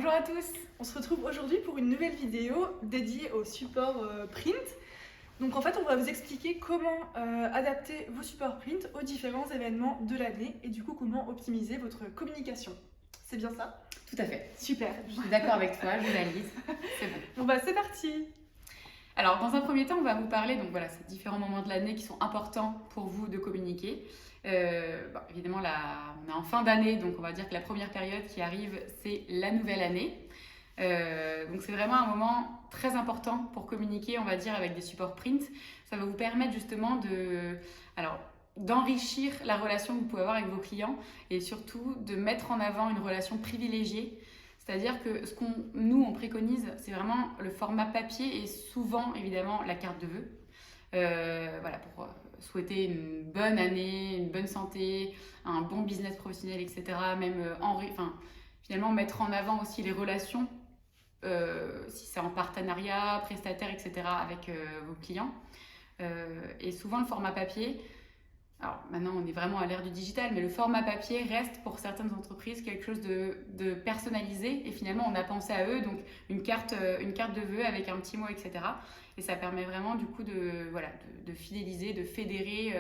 Bonjour à tous, on se retrouve aujourd'hui pour une nouvelle vidéo dédiée au support print. Donc en fait on va vous expliquer comment adapter vos supports print aux différents événements de l'année et du coup comment optimiser votre communication. C'est bien ça? Tout à fait. Super. Je suis d'accord avec toi, je valide. C'est bon. Bon bah c'est parti. Alors dans un premier temps, on va vous parler de ces différents moments de l'année qui sont importants pour vous de communiquer. Évidemment, là, on est en fin d'année, donc on va dire que la première période qui arrive, c'est la nouvelle année. Donc c'est vraiment un moment très important pour communiquer, on va dire, avec des supports print. Ça va vous permettre justement d'enrichir la relation que vous pouvez avoir avec vos clients et surtout de mettre en avant une relation privilégiée. C'est-à-dire que nous, on préconise, c'est vraiment le format papier et souvent, évidemment, la carte de vœux. Pour souhaiter une bonne année, une bonne santé, un bon business professionnel, etc. Finalement, mettre en avant aussi les relations, si c'est en partenariat, prestataire, etc. avec vos clients. Et souvent, le format papier, alors maintenant on est vraiment à l'ère du digital, mais le format papier reste pour certaines entreprises quelque chose de personnalisé et finalement on a pensé à eux, donc une carte de vœux avec un petit mot, etc. Et ça permet vraiment du coup de fidéliser, de fédérer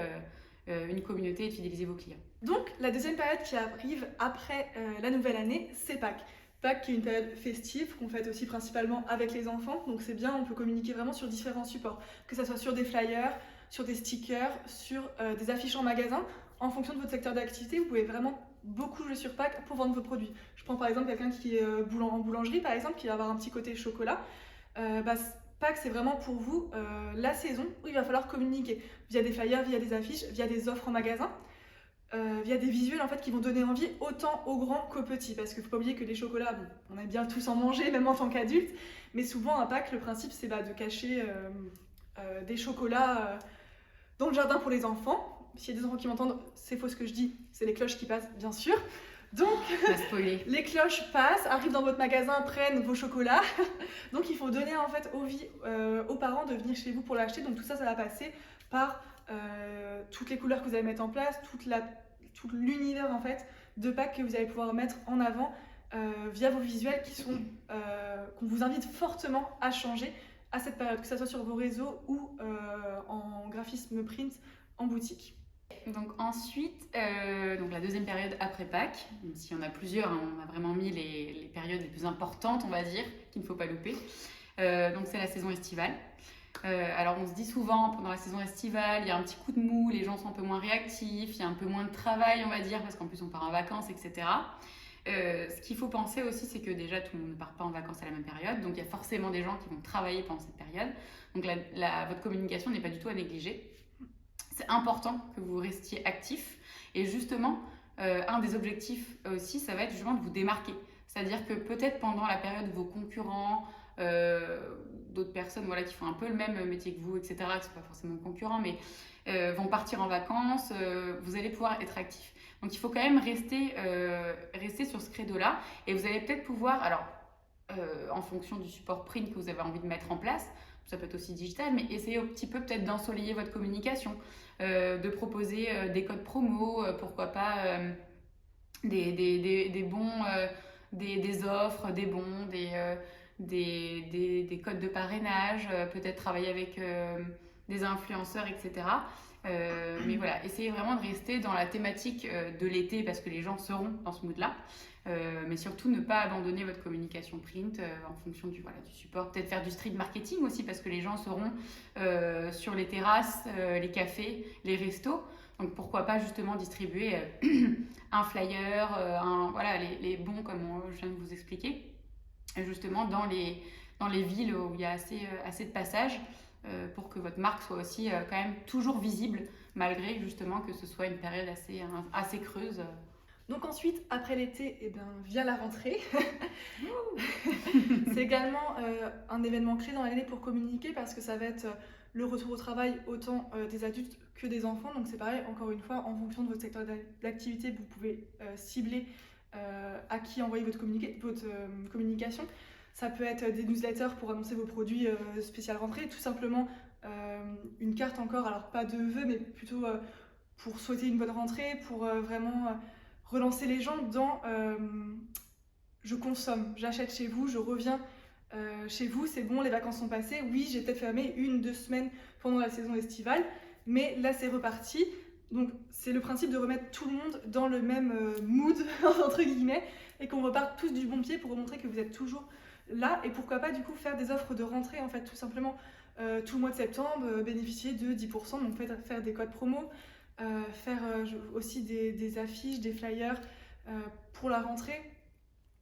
une communauté et de fidéliser vos clients. Donc la deuxième période qui arrive après la nouvelle année, c'est Pâques. Pâques qui est une période festive qu'on fête aussi principalement avec les enfants, donc c'est bien, on peut communiquer vraiment sur différents supports, que ce soit sur des flyers, sur des stickers, sur des affiches en magasin. En fonction de votre secteur d'activité, vous pouvez vraiment beaucoup jouer sur Pâques pour vendre vos produits. Je prends par exemple quelqu'un qui est en boulangerie, par exemple, qui va avoir un petit côté chocolat. Pâques, c'est vraiment pour vous la saison où il va falloir communiquer via des flyers, via des affiches, via des offres en magasin. Via des visuels en fait qui vont donner envie autant aux grands qu'aux petits, parce qu'il ne faut pas oublier que les chocolats, bon, on aime bien tous en manger même en tant qu'adulte, mais souvent à Pâques le principe c'est de cacher des chocolats dans le jardin pour les enfants. S'il y a des enfants qui m'entendent, c'est faux ce que je dis, c'est les cloches qui passent bien sûr. Donc les cloches passent, arrivent dans votre magasin, prennent vos chocolats. Donc il faut donner en fait envie aux parents de venir chez vous pour l'acheter. Donc tout ça va passer par toutes les couleurs que vous allez mettre en place, tout l'univers en fait de Pâques que vous allez pouvoir mettre en avant via vos visuels qu'on vous invite fortement à changer à cette période, que ce soit sur vos réseaux ou en graphisme print en boutique. Donc ensuite, la deuxième période après Pâques, même s'il y en a plusieurs, hein, on a vraiment mis les périodes les plus importantes, on va dire, qu'il ne faut pas louper. Donc c'est la saison estivale. Alors on se dit souvent pendant la saison estivale, il y a un petit coup de mou, les gens sont un peu moins réactifs, il y a un peu moins de travail on va dire, parce qu'en plus on part en vacances, etc. Ce qu'il faut penser aussi, c'est que déjà tout le monde ne part pas en vacances à la même période, donc il y a forcément des gens qui vont travailler pendant cette période. Donc votre communication n'est pas du tout à négliger. C'est important que vous restiez actif et justement, un des objectifs aussi, ça va être justement de vous démarquer. C'est-à-dire que peut-être pendant la période où vos concurrents, d'autres personnes qui font un peu le même métier que vous, etc., qui ne sont pas forcément concurrents, mais vont partir en vacances, vous allez pouvoir être actif. Donc il faut quand même rester sur ce credo-là et vous allez peut-être pouvoir, en fonction du support print que vous avez envie de mettre en place, ça peut être aussi digital, mais essayez un petit peu peut-être d'ensoleiller votre communication, de proposer des codes promo, pourquoi pas des bons, des offres, des bons, des codes de parrainage, peut-être travailler avec des influenceurs, etc. Mais voilà, essayez vraiment de rester dans la thématique de l'été parce que les gens seront dans ce mood-là. Mais surtout ne pas abandonner votre communication print en fonction du support. Peut-être faire du street marketing aussi parce que les gens seront sur les terrasses, les cafés, les restos. Donc pourquoi pas justement distribuer un flyer, les bons comme je viens de vous expliquer, justement dans les villes où il y a assez de passages pour que votre marque soit aussi quand même toujours visible malgré justement que ce soit une période assez creuse. Donc ensuite, après l'été, vient la rentrée. C'est également un événement clé dans l'année pour communiquer parce que ça va être le retour au travail autant des adultes que des enfants. Donc c'est pareil, encore une fois, en fonction de votre secteur d'activité, vous pouvez cibler à qui envoyer votre communication. Ça peut être des newsletters pour annoncer vos produits spécial rentrée, tout simplement une carte encore, alors pas de vœux, mais plutôt pour souhaiter une bonne rentrée, pour vraiment relancer les gens dans je consomme, j'achète chez vous, je reviens chez vous, c'est bon, les vacances sont passées. Oui, j'ai peut-être fermé 1-2 semaines pendant la saison estivale, mais là c'est reparti. Donc c'est le principe de remettre tout le monde dans le même mood, entre guillemets, et qu'on reparte tous du bon pied pour montrer que vous êtes toujours là. Et pourquoi pas du coup faire des offres de rentrée, en fait, tout simplement tout le mois de septembre, bénéficier de 10%, donc peut-être faire des codes promo, faire aussi des affiches, des flyers pour la rentrée,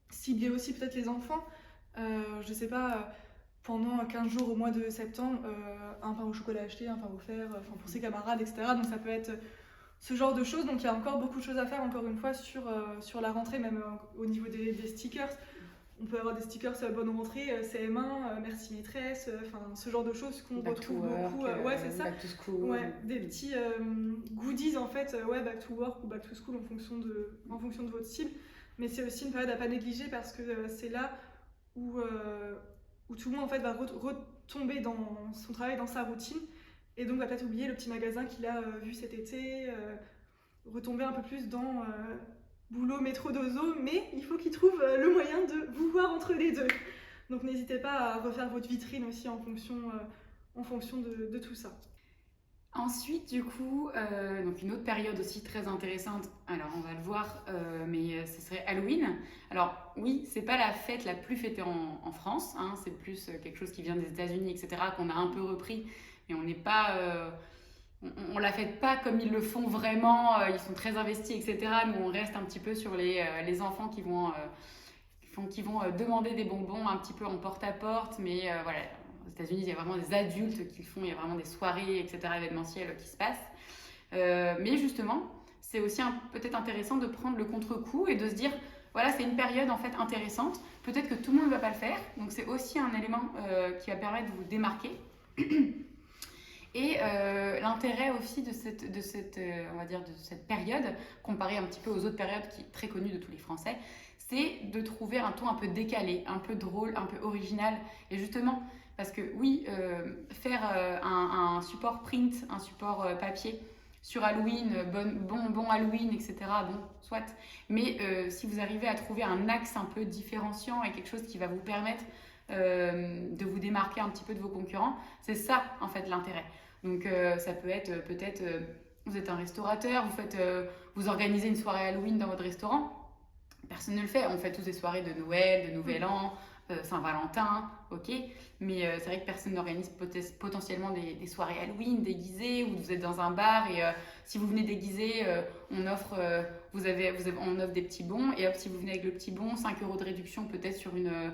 cibler aussi peut-être les enfants. Je sais pas, pendant 15 jours au mois de septembre, un pain au chocolat acheté, un pain offert, pour ses camarades, etc. Donc ça peut être ce genre de choses. Donc il y a encore beaucoup de choses à faire, encore une fois, sur la rentrée, même au niveau des stickers. On peut avoir des stickers bonne rentrée, CM1, merci maîtresse, ce genre de choses qu'on retrouve beaucoup. Ouais, c'est ça. Back to school. Ouais, des petits goodies en fait, back to work ou back to school en fonction de votre cible. Mais c'est aussi une période à pas négliger parce que c'est là où tout le monde en fait va retomber dans son travail, dans sa routine, et donc va peut-être oublier le petit magasin qu'il a vu cet été, retomber un peu plus dans boulot, métro, dozo, mais il faut qu'il trouve le moyen de vous voir entre les deux. Donc n'hésitez pas à refaire votre vitrine aussi en fonction de tout ça. Ensuite, du coup, donc une autre période aussi très intéressante, alors on va le voir, mais ce serait Halloween. Alors oui, c'est pas la fête la plus fêtée en France, hein, c'est plus quelque chose qui vient des États-Unis, etc., qu'on a un peu repris, mais on n'est pas, on la fête pas comme ils le font vraiment, ils sont très investis, etc. Nous, on reste un petit peu sur les enfants qui vont demander des bonbons un petit peu en porte-à-porte, mais voilà. Aux États-Unis, il y a vraiment des adultes qui le font, il y a vraiment des soirées, etc., événementielles qui se passent. Mais justement, c'est aussi peut-être intéressant de prendre le contre-coup et de se dire, voilà, c'est une période en fait intéressante. Peut-être que tout le monde ne va pas le faire, donc c'est aussi un élément qui va permettre de vous démarquer. Et l'intérêt aussi de cette période, comparée un petit peu aux autres périodes qui est très connues de tous les Français, c'est de trouver un ton un peu décalé, un peu drôle, un peu original. Et justement, parce que oui, faire un support print, un support papier sur Halloween, bon Halloween, etc., bon, soit. Mais si vous arrivez à trouver un axe un peu différenciant et quelque chose qui va vous permettre de vous démarquer un petit peu de vos concurrents, c'est ça, en fait, l'intérêt. Donc, ça peut être peut-être, vous êtes un restaurateur, vous organisez une soirée Halloween dans votre restaurant. Personne ne le fait. On fait tous des soirées de Noël, de Nouvel An, Saint-Valentin, ok. Mais c'est vrai que personne n'organise potentiellement des soirées Halloween déguisées, où vous êtes dans un bar et si vous venez déguisé, on offre des petits bons, et hop, si vous venez avec le petit bon, 5 € de réduction peut-être sur une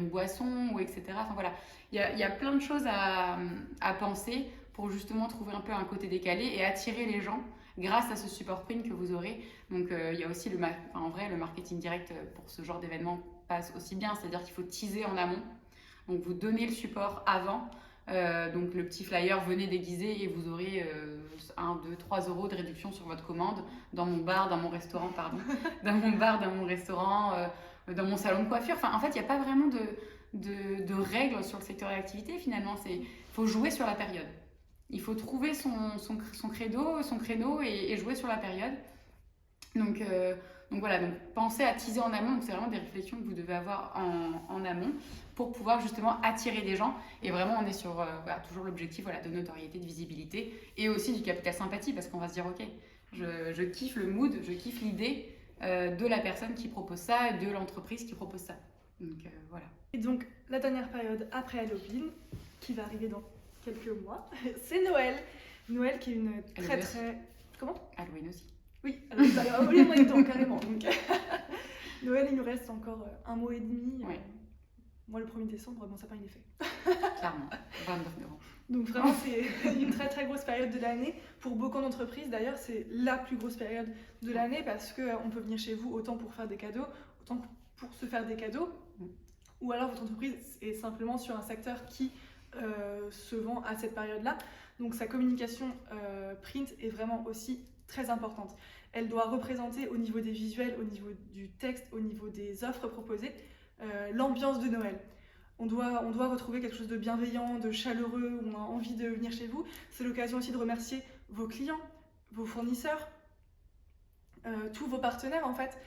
boisson, ou etc. Enfin voilà, il y a plein de choses à penser pour justement trouver un peu un côté décalé et attirer les gens grâce à ce support print que vous aurez. Donc il y a aussi le marketing direct pour ce genre d'événement passe aussi bien, c'est-à-dire qu'il faut teaser en amont. Donc vous donnez le support avant, donc le petit flyer, venez déguiser et vous aurez 1, 2, 3 € de réduction sur votre commande dans mon bar, dans mon restaurant, dans mon restaurant, dans mon salon de coiffure. Enfin, en fait, il n'y a pas vraiment de règles sur le secteur d'activité finalement. Il faut jouer sur la période. Il faut trouver son créneau et jouer sur la période. Donc voilà, donc pensez à teaser en amont. Donc c'est vraiment des réflexions que vous devez avoir en amont pour pouvoir justement attirer des gens. Et vraiment, on est sur toujours l'objectif de notoriété, de visibilité et aussi du capital sympathie, parce qu'on va se dire, ok, je kiffe le mood, je kiffe l'idée de la personne qui propose ça, de l'entreprise qui propose ça. Donc voilà. Et donc la dernière période après Halloween, qui va arriver dans quelques mois, c'est Noël. Noël qui est une très... Comment ? Halloween aussi. Oui, alors, on est en même temps, carrément. Donc, Noël, il nous reste encore un mois et demi. Ouais. Moi, le 1er décembre, mon sapin, il est fait. Clairement, 29 novembre. Donc vraiment, c'est une très très grosse période de l'année. Pour beaucoup d'entreprises, d'ailleurs, c'est la plus grosse période de l'année parce qu'on peut venir chez vous autant pour faire des cadeaux, autant pour se faire des cadeaux. Ou alors, votre entreprise est simplement sur un secteur qui se vend à cette période-là. Donc, sa communication print est vraiment aussi très importante. Elle doit représenter au niveau des visuels, au niveau du texte, au niveau des offres proposées, l'ambiance de Noël. On doit retrouver quelque chose de bienveillant, de chaleureux, où on a envie de venir chez vous. C'est l'occasion aussi de remercier vos clients, vos fournisseurs, tous vos partenaires en fait.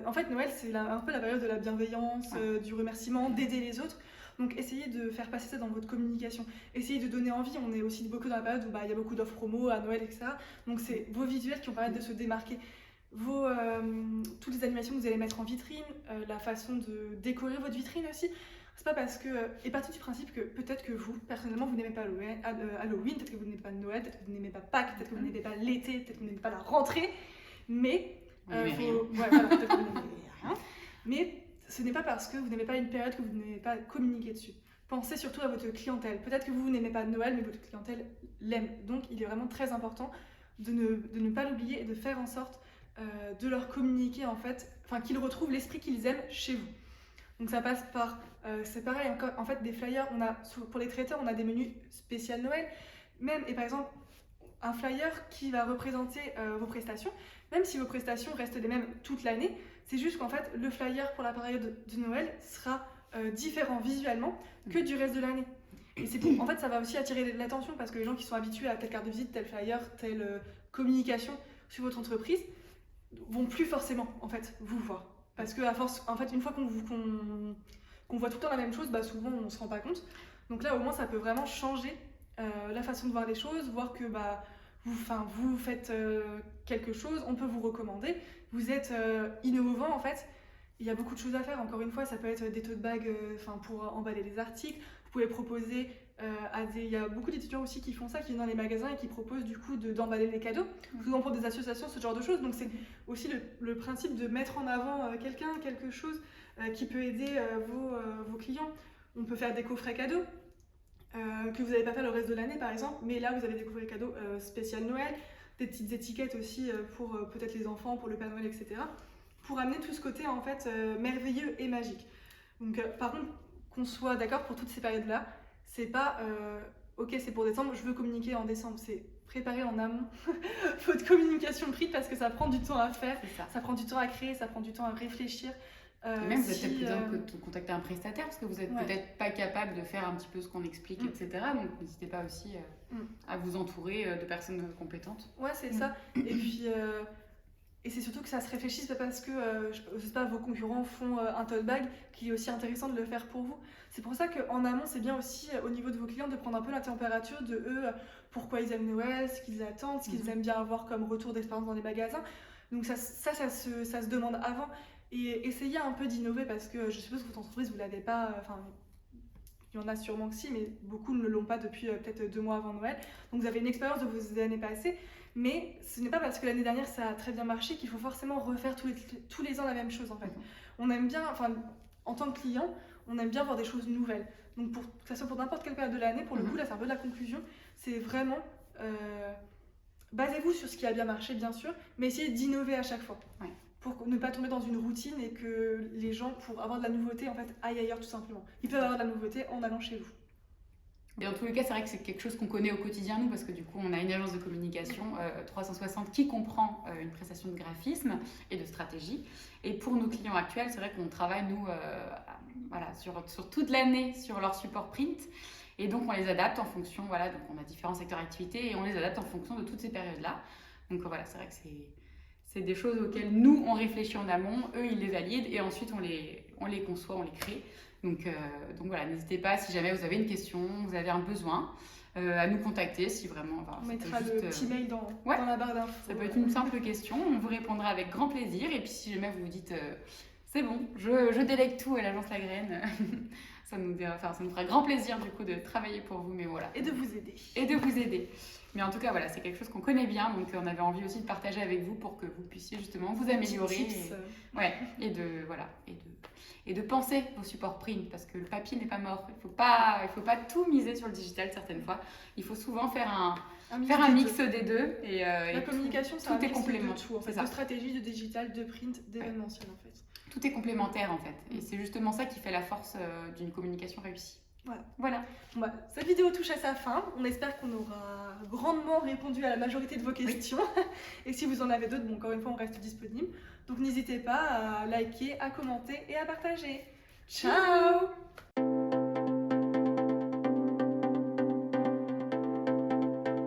En fait Noël c'est un peu la période de la bienveillance, du remerciement, d'aider les autres. Donc essayez de faire passer ça dans votre communication. Essayez de donner envie. On est aussi beaucoup dans la période où il y a beaucoup d'offres promo à Noël, etc. Donc c'est vos visuels qui vont permettre de se démarquer. Toutes les animations que vous allez mettre en vitrine, la façon de décorer votre vitrine aussi. C'est pas parce que... Et partez du principe que peut-être que vous, personnellement, vous n'aimez pas Halloween, peut-être que vous n'aimez pas Noël, peut-être que vous n'aimez pas Pâques, peut-être que vous n'aimez pas l'été, peut-être que vous n'aimez pas la rentrée, mais... Ouais, voilà, peut-être que vous n'aimez rien. Mais ce n'est pas parce que vous n'aimez pas une période que vous n'aimez pas communiquer dessus. Pensez surtout à votre clientèle. Peut-être que vous n'aimez pas Noël, mais votre clientèle l'aime. Donc il est vraiment très important de ne pas l'oublier et de faire en sorte de leur communiquer en fait, qu'ils retrouvent l'esprit qu'ils aiment chez vous. Donc ça passe par, c'est pareil, en fait des flyers, pour les traiteurs on a des menus spécial Noël, et par exemple un flyer qui va représenter vos prestations, même si vos prestations restent les mêmes toute l'année, c'est juste qu'en fait le flyer pour la période de Noël sera différent visuellement que du reste de l'année. Et en fait ça va aussi attirer l'attention parce que les gens qui sont habitués à telle carte de visite, tel flyer, telle communication sur votre entreprise vont plus forcément en fait vous voir. Parce que à force, en fait, une fois qu'on voit tout le temps la même chose, souvent on ne se rend pas compte. Donc là, au moins, ça peut vraiment changer la façon de voir les choses, voir que vous faites quelque chose, on peut vous recommander. Vous êtes innovant en fait. Il y a beaucoup de choses à faire. Encore une fois, ça peut être des tote bags pour emballer les articles. Vous pouvez proposer il y a beaucoup d'étudiants aussi qui font ça, qui viennent dans les magasins et qui proposent du coup d'emballer les cadeaux, souvent pour des associations, ce genre de choses. Donc c'est aussi le principe de mettre en avant quelque chose qui peut aider vos clients. On peut faire des coffrets cadeaux que vous n'allez pas faire le reste de l'année par exemple, mais là vous avez des coffrets cadeaux spécial Noël, des petites étiquettes aussi pour peut-être les enfants, pour le Père Noël, etc. Pour amener tout ce côté en fait merveilleux et magique. Donc par contre, qu'on soit d'accord pour toutes ces périodes-là, c'est pas ok, c'est pour décembre, je veux communiquer en décembre. C'est préparer en amont votre communication print parce que ça prend du temps à faire, ça prend du temps à créer, ça prend du temps à réfléchir. Même vous êtes peut-être plus simple que de contacter un prestataire parce que vous n'êtes peut-être pas capable de faire un petit peu ce qu'on explique, etc. Donc n'hésitez pas aussi à vous entourer de personnes compétentes. Ouais, c'est ça. Et puis. Et c'est surtout que ça se réfléchisse, pas parce que je sais pas, vos concurrents font un tote bag qu'il est aussi intéressant de le faire pour vous. C'est pour ça qu'en amont, c'est bien aussi au niveau de vos clients de prendre un peu la température de eux, pourquoi ils aiment Noël, ce qu'ils attendent, ce qu'ils aiment bien avoir comme retour d'expérience dans les magasins. Donc ça se demande avant. Et essayez un peu d'innover parce que je suppose que votre entreprise, vous l'avez pas... il y en a sûrement que si, mais beaucoup ne l'ont pas depuis peut-être 2 mois avant Noël. Donc vous avez une expérience de vos années passées. Mais ce n'est pas parce que l'année dernière ça a très bien marché qu'il faut forcément refaire tous les ans la même chose en fait. On aime bien, en tant que client, on aime bien voir des choses nouvelles. Donc que ça soit pour n'importe quelle période de l'année, pour le coup là c'est un peu de la conclusion, c'est vraiment basez-vous sur ce qui a bien marché bien sûr, mais essayez d'innover à chaque fois. Ouais. Pour ne pas tomber dans une routine et que les gens, pour avoir de la nouveauté, en fait, aillent ailleurs tout simplement. Ils peuvent avoir de la nouveauté en allant chez vous. Et en tous les cas, c'est vrai que c'est quelque chose qu'on connaît au quotidien, nous, parce que du coup, on a une agence de communication 360 qui comprend une prestation de graphisme et de stratégie. Et pour nos clients actuels, c'est vrai qu'on travaille, nous, sur toute l'année sur leur support print. Et donc, on les adapte en fonction, donc on a différents secteurs d'activité et on les adapte en fonction de toutes ces périodes-là. Donc voilà, c'est vrai que c'est des choses auxquelles nous, on réfléchit en amont, eux, ils les valident et ensuite, on les conçoit, on les crée. Donc voilà, n'hésitez pas, si jamais vous avez une question, vous avez un besoin, à nous contacter si vraiment... On mettra le petit mail dans la barre d'infos. Ça peut être une simple question, on vous répondra avec grand plaisir. Et puis si jamais vous vous dites, c'est bon, je délègue tout à l'agence La Graine, ça nous fera grand plaisir du coup de travailler pour vous. Mais voilà. Et de vous aider. Mais en tout cas, voilà, c'est quelque chose qu'on connaît bien, donc on avait envie aussi de partager avec vous pour que vous puissiez justement vous améliorer. Et de penser vos supports print, parce que le papier n'est pas mort. Il faut pas tout miser sur le digital certaines fois. Il faut souvent faire un mix des deux. Et la communication, c'est un mix de tout. En fait, de stratégie, de digital, de print, d'événementiel en fait. Tout est complémentaire en fait. Et c'est justement ça qui fait la force d'une communication réussie. Voilà. Cette vidéo touche à sa fin. On espère qu'on aura grandement répondu à la majorité de vos questions. Et si vous en avez d'autres, encore une fois, on reste disponible. Donc n'hésitez pas à liker, à commenter et à partager. Ciao!